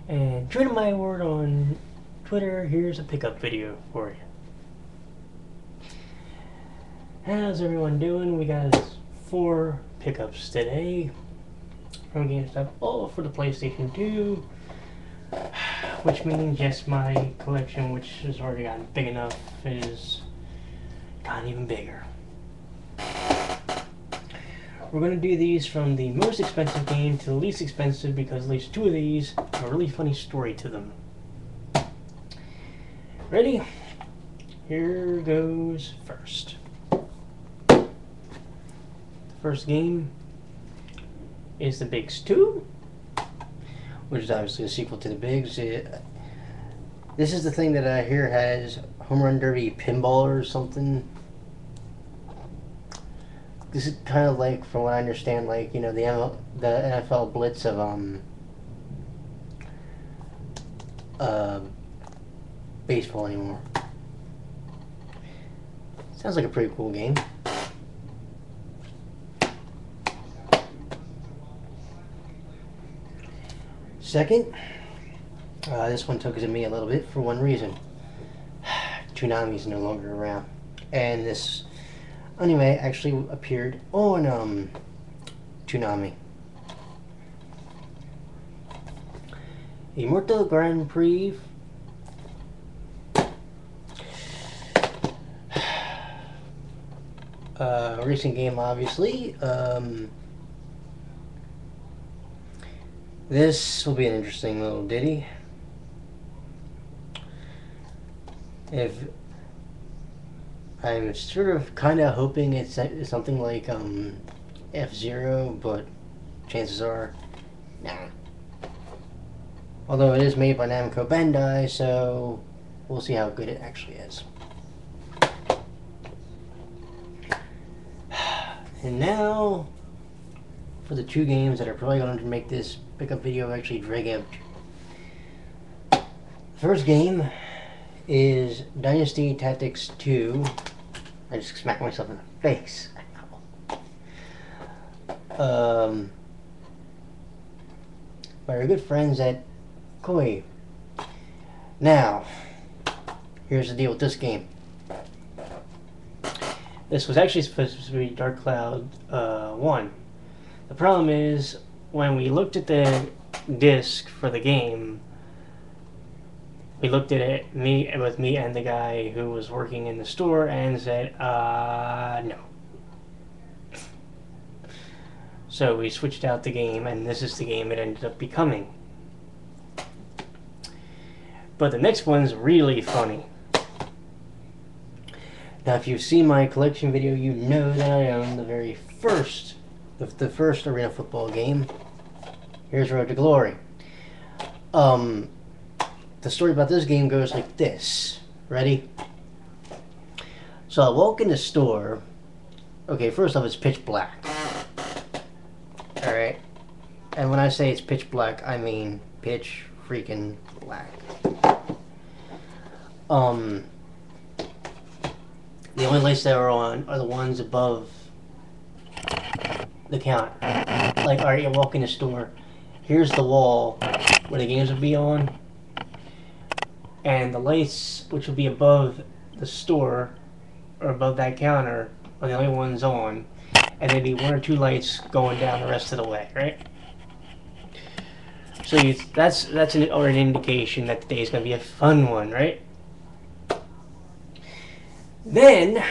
And true to my word on Twitter, here's a pickup video for you. How's everyone doing? We got 4 pickups today from GameStop, all for the PlayStation 2, which means yes, my collection, which has already gotten big enough, is gotten even bigger. We're going to do these from the most expensive game to the least expensive because at least 2 of these have a really funny story to them. Ready? Here goes first. The first game is the Bigs 2, which is obviously a sequel to the Bigs. This is the thing that I hear has Home Run Derby pinball or something. This is kind of like, from what I understand, like, you know, the NFL Blitz of baseball anymore. Sounds like a pretty cool game. Second, this one took it to me a little bit for one reason. Toonami's no longer around, and this anime actually appeared on Toonami. Immortal Grand Prix. Racing game, obviously. This will be an interesting little ditty. I'm sort of kind of hoping it's something like F-Zero, but chances are, nah. Although it is made by Namco Bandai, so we'll see how good it actually is. And now, for the 2 games that are probably going to make this pickup video actually drag out. The first game is Dynasty Tactics 2. I just smacked myself in the face. By our good friends at Koei. Now, here's the deal with this game. This was actually supposed to be Dark Cloud 1. The problem is, when we looked at the disc for the game, we looked at it, me and the guy who was working in the store, and said, no. So we switched out the game, and this is the game it ended up becoming. But the next one's really funny. Now, if you've seen my collection video, you know that I own the very first, the first arena football game. Here's Road to Glory. The story about this game goes like this. Ready? So I walk in the store. Okay, first off, it's pitch black. Alright? And when I say it's pitch black, I mean pitch freaking black. The only lights that are on are the ones above the counter. Like, alright, you walk in the store. Here's the wall where the games would be on. And the lights, which would be above the store, or above that counter, are the only ones on. And there'd be 1 or 2 lights going down the rest of the way, right? So that's an indication that the day's going to be a fun one, right? Then,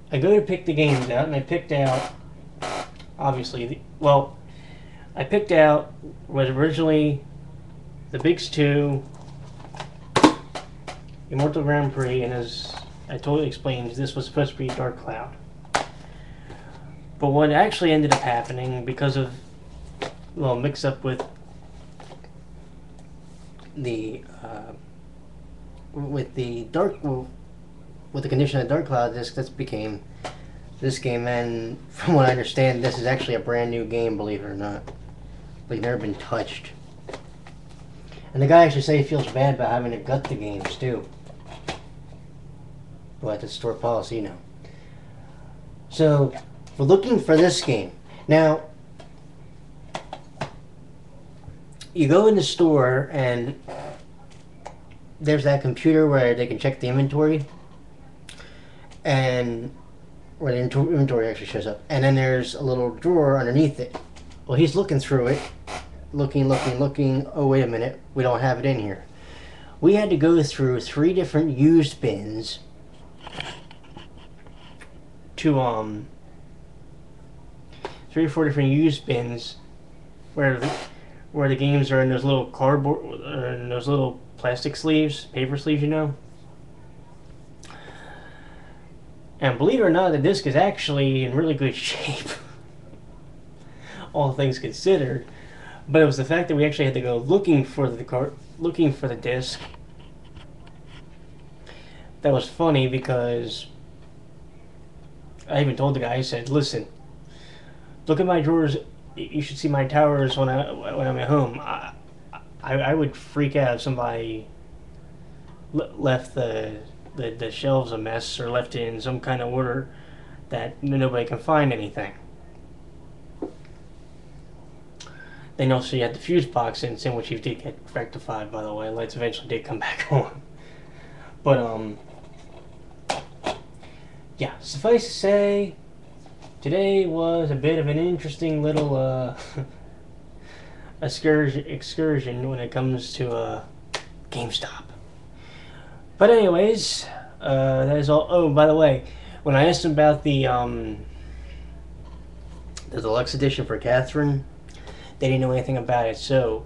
I go to pick the games out, and I picked out, obviously, I picked out was originally the Bigs 2, Immortal Grand Prix, and as I totally explained, this was supposed to be Dark Cloud. But what actually ended up happening, because of a little mix-up with the condition of Dark Cloud disc, this became this game, and from what I understand, this is actually a brand new game, believe it or not. Like, never been touched. And the guy actually said he feels bad about having to gut the games too. But that's store policy, you know. So we're looking for this game. Now, You go in the store and there's that computer where they can check the inventory, and where the inventory actually shows up. And then there's a little drawer underneath it. Well, he's looking through it, looking. Oh, wait a minute, we don't have it in here. We had to go through 3 different used bins to 3 or 4 different used bins where the games are in those little cardboard, in those little plastic sleeves, paper sleeves, you know. And believe it or not, the disc is actually in really good shape, all things considered. But it was the fact that we actually had to go looking for the disc. That was funny, because I even told the guy, I said, "Listen, look at my drawers. You should see my towers when I'm at home. I would freak out if somebody left the shelves a mess, or left it in some kind of order that nobody can find anything." Then also you had the fuse box incident, which did get rectified, by the way. Lights eventually did come back on. But yeah, suffice to say, today was a bit of an interesting little excursion when it comes to GameStop. But anyways, that is all. Oh, by the way, when I asked him about the deluxe edition for Catherine, they didn't know anything about it. So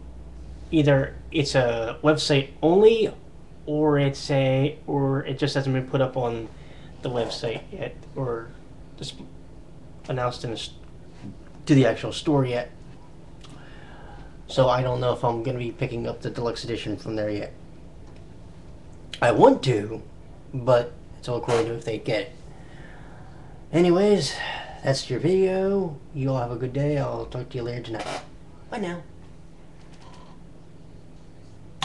either it's a website only, or it just hasn't been put up on the website yet, or just announced to the actual store yet. So I don't know if I'm going to be picking up the deluxe edition from there yet. I want to, but it's all according to if they get it. Anyways, that's your video. You all have a good day. I'll talk to you later tonight. Bye now.